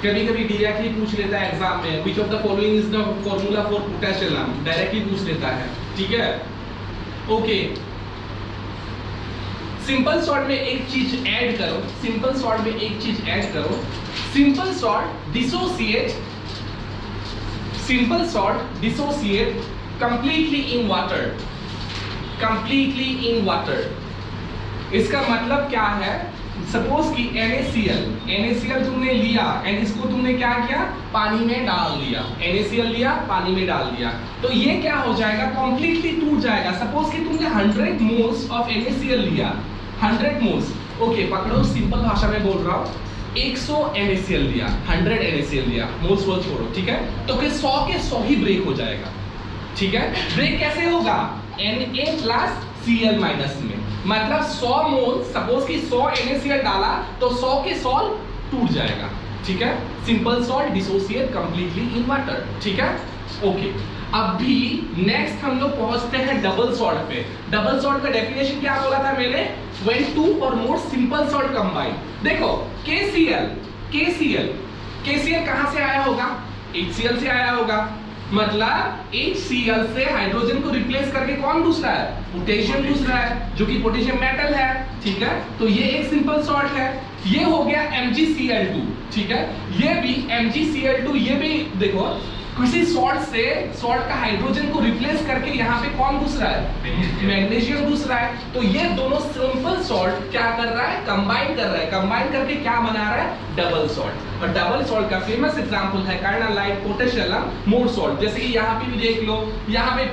कभी कभी डायरेक्टली पूछ लेता है एग्जाम में, which of the following is the formula for potassium, directly पूछ लेता है, ठीक है। ओके, सिंपल सॉल्ट में एक चीज ऐड करो, सिंपल सॉल्ट में एक चीज ऐड करो, simple salt dissociate completely in water, completely in water. इसका मतलब क्या है, सपोज कि NaCl तुमने लिया एंड इसको तुमने क्या किया, पानी में डाल दिया, NaCl लिया पानी में डाल दिया, तो ये क्या हो जाएगा, कंप्लीटली टूट जाएगा। सपोज कि तुमने 100 मोल्स ऑफ NaCl लिया, 100 मोल्स, ओके पकड़ो, सिंपल भाषा में बोल रहा हूँ, 100 NaCl लिया, 100 NaCl लिया, मोल्स वो छोड़ो, ठीक है, तो फिर 100 के 100 ही ब्रेक हो जाएगा, ठीक है। ब्रेक कैसे होगा, Na प्लस Cl माइनस में, मतलब 100 मोल, सपोज कि 100 NaCl डाला तो 100 के 100 टूट जाएगा, ठीक है। Simple salt dissociate completely in water, ठीक है। ओके, अभी नेक्स्ट हम लोग पहुंचते हैं डबल सॉल्ट पे। डबल सॉल्ट का डेफिनेशन क्या बोला था मैंने, व्हेन टू और मोर सिंपल सॉल्ट कंबाइन। देखो KCl कहां से आया होगा, HCl से आया होगा, मतलब HCl से हाइड्रोजन को रिप्लेस करके कौन दूसरा है, पोटेशियम दूसरा है, जो कि पोटेशियम मेटल है, ठीक है। तो ये एक सिंपल सॉल्ट है, ये हो गया MgCl2, ठीक है। ये भी MgCl2, ये भी देखो किसी सॉल्ट का हाइड्रोजन को रिप्लेस करके यहाँ पे कौन दूसरा है, मैग्नीशियम दूसरा है। तो ये दोनों सिंपल सॉल्ट क्या कर रहा है, कंबाइन कर रहा है, कंबाइन करके क्या बना रहा है, डबल सॉल्ट। और डबल सॉल्ट का फेमस एग्जांपल है कार्नालाइट, पोटेशियम, मोर सॉल्ट। जैसे कि यहाँ पे भी देख लो, यहाँ पे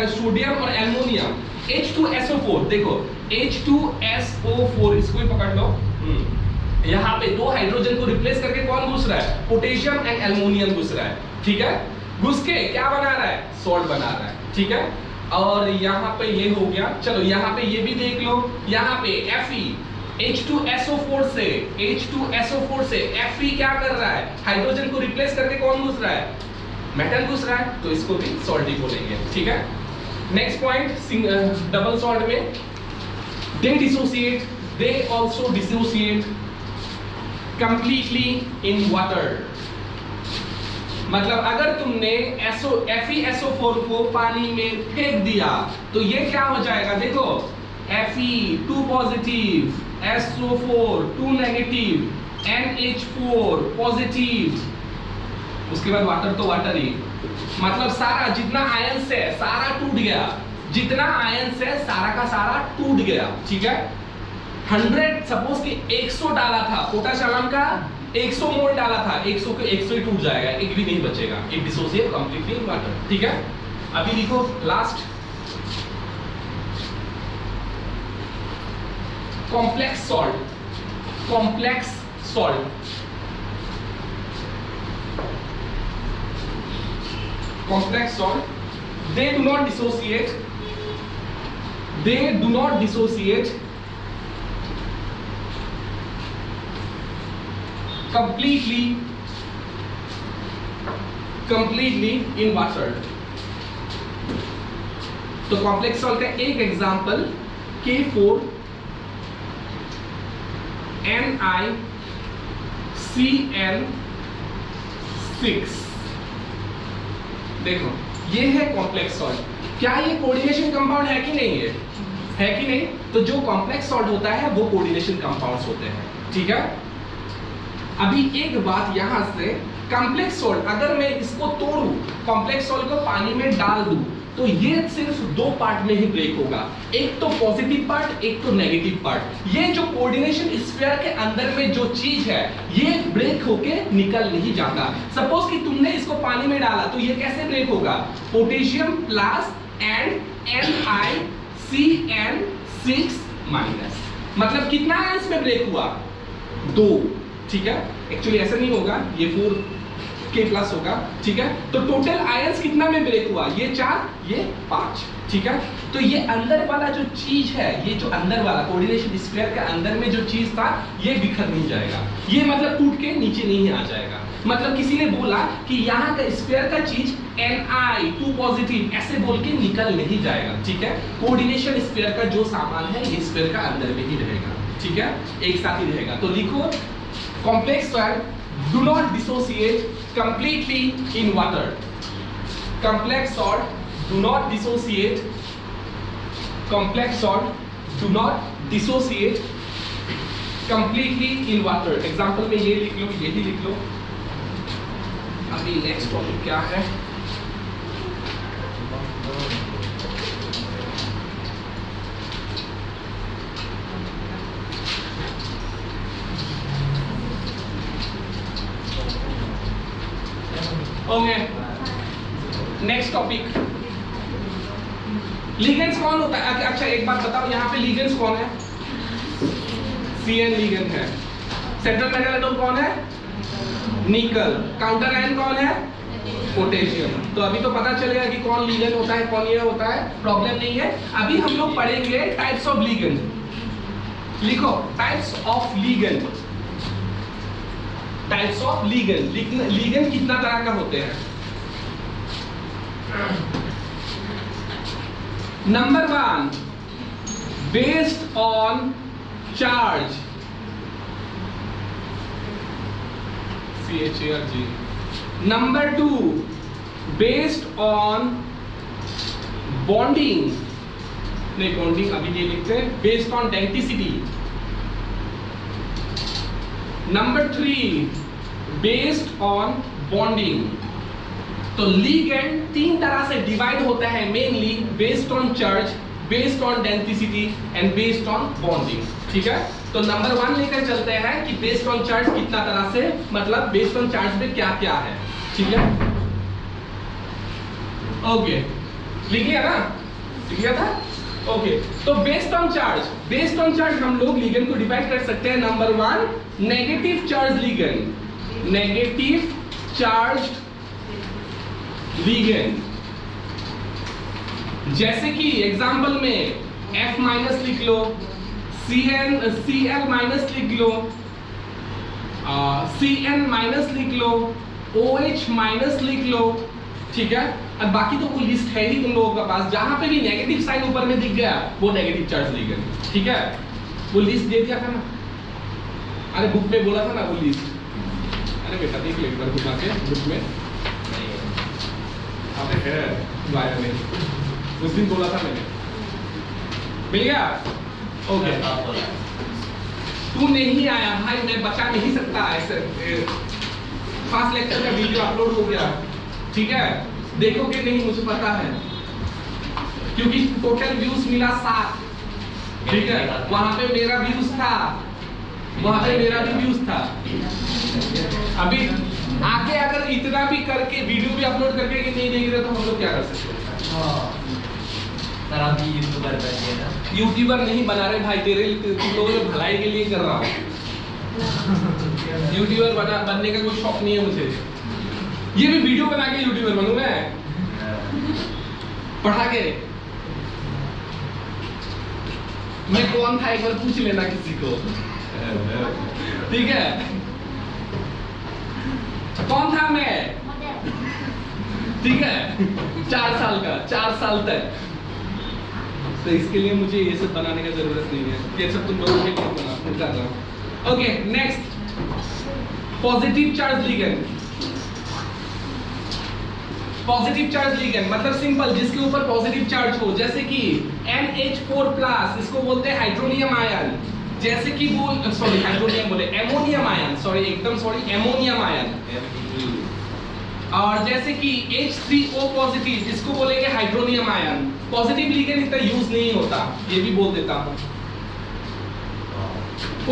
सोडियम और एल्युमिनियम, H2SO4, देखो H2SO4, इसको भी पकड़ लो, यहाँ पे 2 हाइड्रोजन को रिप्लेस करके कौन घुस रहा है, पोटेशियम एंड एल्युमिनियम घुस रहा है, ठीक है। घुस के क्या बना रहा है, सॉल्ट बना रहा है, ठीक है। और यहाँ पे ये हो गया, चलो यहाँ पे ये भी देख लो, यहाँ पे Fe, H2SO4 से Fe क्या कर रहा है, हाइड्रोजन को रिप्लेस करके कौन घुस रहा है, मेटल घुस रहा है, तो इसको भी सॉल्ट ही बोलेंगे, ठीक है। नेक्स्ट पॉइंट, डबल सॉल्ट में they also dissociate completely in water। मतलब अगर तुमने FeSO4 को पानी में फेंक दिया तो ये क्या हो जाएगा, देखो Fe 2 positive, SO4 2 negative, NH4 positive, उसके बाद वाटर तो वाटर ही, मतलब सारा जितना आयंस है सारा टूट गया, जितना आयंस है सारा का सारा टूट गया, ठीक है। 100 सपोज कि 100 डाला था, पोटेशियम का 100 मोल डाला था, 100 के 100 ही टूट जाएगा, एक भी नहीं बचेगा, it dissociate completely in water, ठीक है। अभी देखो last, complex salt, they do not dissociate completely in water। तो कॉम्प्लेक्स सॉल्ट का एक एग्जांपल K4NiCN6, देखो ये है कॉम्प्लेक्स सॉल्ट। क्या ये कोऑर्डिनेशन कंपाउंड है कि नहीं है कि नहीं, तो जो कॉम्प्लेक्स सॉल्ट होता है वो कोऑर्डिनेशन कंपाउंड्स होते हैं, ठीक है। अभी एक बात यहां से, कॉम्प्लेक्स सॉल्ट अगर मैं इसको तोड़ूं, कॉम्प्लेक्स सॉल्ट को पानी में डाल दूं, तो ये सिर्फ 2 पार्ट में ही ब्रेक होगा, एक तो पॉजिटिव पार्ट, एक तो नेगेटिव पार्ट। ये जो कोऑर्डिनेशन स्फीयर के अंदर में जो चीज है ये ब्रेक होके निकल नहीं जाता। सपोज कि तुमने इसको पानी में डाला तो ये कैसे ब्रेक होगा, potassium plus and NiCN6 minus, मतलब कितना आयंस में ब्रेक हुआ, 2, ठीक है। एक्चुअली ऐसा नहीं होगा, ये 4K+ होगा, ठीक है। तो टोटल आयंस कितना में ब्रेक हुआ, ये 4, ये 5, ठीक है। तो ये अंदर वाला जो चीज है, ये जो अंदर वाला कोऑर्डिनेशन स्फीयर के अंदर में जो चीज था ये बिखर नहीं जाएगा, ये मतलब टूट के नीचे नहीं आ जाएगा। मतलब किसी ने बोला कि यहाँ का स्फीयर का चीज Ni 2 पॉजिटिव ऐसे बोल के निकल नहीं जाएगा, ठीक है। कोऑर्डिनेशन स्फीयर का जो सामान है ये स्फीयर का अंदर में ही रहेगा, ठीक है, एक साथ ही रहेगा। तो लिखो complex salt do not dissociate completely in water. Complex salt do not dissociate. Complex salt do not dissociate completely in water. Example में ये लिख लो, यही लिख लो. अभी नेक्स्ट टॉपिक क्या है? ओके, नेक्स्ट टॉपिक, लिगेंड्स कौन होता है? अच्छा एक बात बताओ, यहाँ पे लिगेंड्स कौन है? CN लिगेंड है. सेंट्रल मेटल एटम कौन है? निकल. काउंटर आयन कौन है? पोटेशियम. तो अभी तो पता चलेगा कि कौन लिगेंड होता है, कौन ये होता है. प्रॉब्लम नहीं है. अभी हम लोग पढ़ेंगे टाइप्स ऑफ लिगेंड. लिखो types of ligand. Types of ligand. Ligand कितना तरह का होते हैं? Number 1, based on charge. CHARG. Number 2, based on bonding. नहीं, बॉन्डिंग अभी ये लिखते हैं. Based on density. Number 3, based on bonding. तो लिगेंड 3 तरह से डिवाइड होता है mainly, based on charge, based on density and based on bonding. ठीक है, तो नंबर 1 लेकर चलते हैं कि बेस्ड ऑन चार्ज कितना तरह से, मतलब बेस्ड ऑन चार्ज में क्या क्या है. ठीक है, ओके, लिख लिया ना? लिख लिया था. ओके, तो बेस्ड ऑन चार्ज हम लोग लिगेंड को डिवाइड कर सकते हैं. Number 1, negative charge ligand. Negative charge ligand, जैसे कि एग्जांपल में F माइनस लिख लो, Cl माइनस लिख लो, Cn माइनस लिख लो, OH माइनस लिख लो. ठीक है, अब बाकी तो वो लिस्ट है ही तुम लोगों के पास. जहां पे भी नेगेटिव साइन ऊपर में दिख गया वो नेगेटिव चार्ज लिगेंड. ठीक है, वो लिस्ट दे दिया था ना. अरे बुक में बोला था ना वो लिस्ट. अरे बेटा देख ले एक बार बुक आके, बुक में अरे है वायर में, उस दिन बोला था मैंने. मिल गया? ओके, तू नहीं आया भाई, मैं बचा नहीं सकता. ऐसे फास्ट लेक्चर का वीडियो अपलोड हो गया. ठीक है, देखोगे नहीं मुझे पता है, क्योंकि टोटल व्यूज मिला 7. ठीक है, वहां पे मेरा व्यूज था, वहां पे मेरा भी व्यूज था. अभी आगे अगर इतना भी करके वीडियो भी अपलोड करके कि नहीं देख रहे तो हम लोग क्या कर सकते हैं? सर आप भी यूट्यूबर बन गए ना. यूट्यूबर नहीं बना रहे भाई, तेरे तुम लोगों की भलाई के लिए कर रहा हूँ. यूट्यूबर बनने का कोई शौक नहीं है मुझे. ये भी वीडियो बना के यूट्यूबर बनूं मैं, पढ़ा के. मैं कौन था एक बार पूछ लेना किसी को. ठीक है, कौन था मैं? ठीक है, 4 साल का, 4 साल तक. तो इसके लिए मुझे ये सब बनाने का जरूरत नहीं है. ये सब तुम लोगों के लिए बना रहा हूं. Okay, next, positive charge ligand. Positive charge ligand मतलब सिंपल, जिसके ऊपर पॉजिटिव चार्ज हो. जैसे कि NH4+, इसको बोलते हैं हाइड्रोनियम आयन. जैसे कि वो सॉरी हाइड्रोनियम बोले, एमोनियम आयन, सॉरी एकदम सॉरी, एमोनियम आयन. और जैसे कि H3O पॉजिटिव, इसको बोलेंगे हाइड्रोनियम आयन. पॉजिटिव लिगेंड इतना यूज नहीं होता, ये भी बोल देता हूं.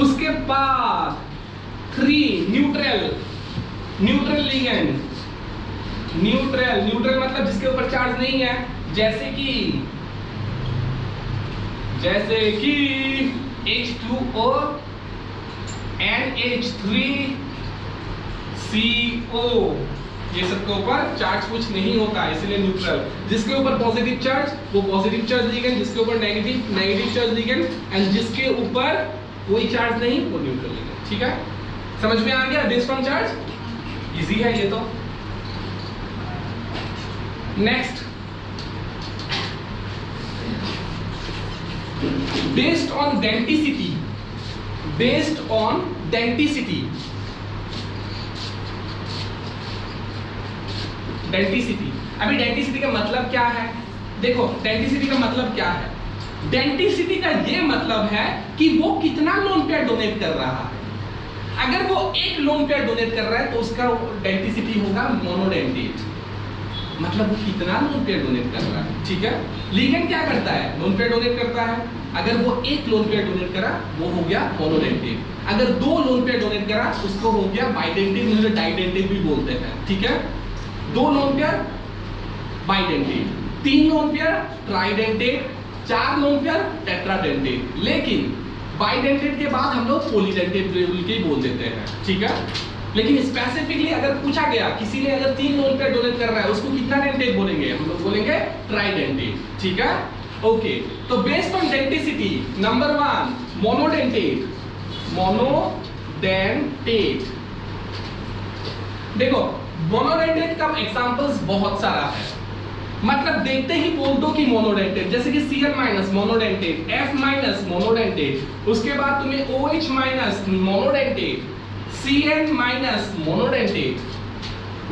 उसके बाद 3, न्यूट्रल लिगेंड. न्यूट्रल मतलब जिसके ऊपर चार्ज नहीं है. जैसे कि H2O, NH3CO, ये सब के ऊपर चार्ज कुछ नहीं होता, इसलिए न्यूट्रल. जिसके ऊपर पॉजिटिव चार्ज वो पॉजिटिव चार्ज लिगेंड, जिसके ऊपर नेगेटिव चार्ज लिगेंड, एंड जिसके ऊपर कोई चार्ज नहीं वो न्यूट्रल लिगेंड. ठीक है, समझ में आ गया? बेस्ड ऑन चार्ज, इजी है ये तो. Next, based on density. Denticity. अभी डेंटिसिटी का मतलब क्या है? देखो डेंटिसिटी का मतलब क्या है? डेंटिसिटी का ये मतलब है कि वो कितना लोन पेयर डोनेट कर रहा है। अगर वो एक लोन पेयर डोनेट कर रहा है तो उसका डेंटिसिटी होगा मोनोडेंटेट, मतलब वो कितना लोन पेयर डोनेट कर रहा है। ठीक है, लिगेंड क्या करता है? लोन पेयर डोनेट करता है। अगर वो एक लोन पेयर डोनेट करा वो हो गया मोनोडेंटेट। अगर दो लोन पेयर डोनेट करा उसको हो गया बाइडेंटेट, मुझे डाइडेंटेट भी बोलते हैं। ठीक है, दो लोन पेयर बाइडेंटेट, तीन लोन पेयर ट्राइडेंटेट, चार लोन पेयर टेट्राडेंटेट। लेकिन बाइडेंटेट के बाद हम लोग पॉलीडेंटेट के बोल देते हैं। ठीक है, लेकिन स्पेसिफिकली अगर पूछा गया किसी ने अगर तीन लोन पेयर डोनेट कर रहा है उसको कितना डेंटेट बोलेंगे? हम लोग बोलेंगे ट्राइडेंटेट। ठीक है, ओके। तो based on denticity, number 1 monodentate, monodentate. देखो मोनोडेंटेट का एग्जांपल्स बहुत सारा है, मतलब देखते ही बोल दो कि मोनोडेंटेट, जैसे कि Cl minus monodentate, F minus monodentate, उसके बाद तुम्हें OH minus monodentate, Cn minus monodentate,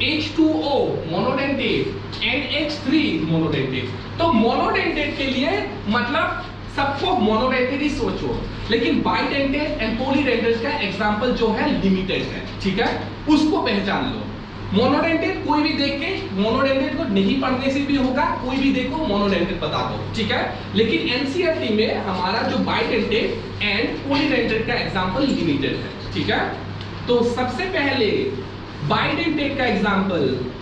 H2O monodentate, NH3 monodentate. तो मोनोडेंटेट के लिए मतलब सबको मोनोडेंटेट ही सोचो, लेकिन बाइडेंटेट एंड पॉलीडेंटेट का एग्जांपल जो है लिमिटेड है। ठीक है, उसको पहचान लो। मोनोडेंटेट कोई भी देख के, मोनोडेंटेट को नहीं पढ़ने से भी होगा, कोई भी देखो मोनोडेंटेट बता दो। ठीक है, लेकिन एनसीईआरटी में हमारा जो बाइडेंटेट एंड पॉलीडेंटेट का एग्जांपल लिमिटेड है। ठीक है, तो सबसे पहले बाइडेंटेट का एग्जांपल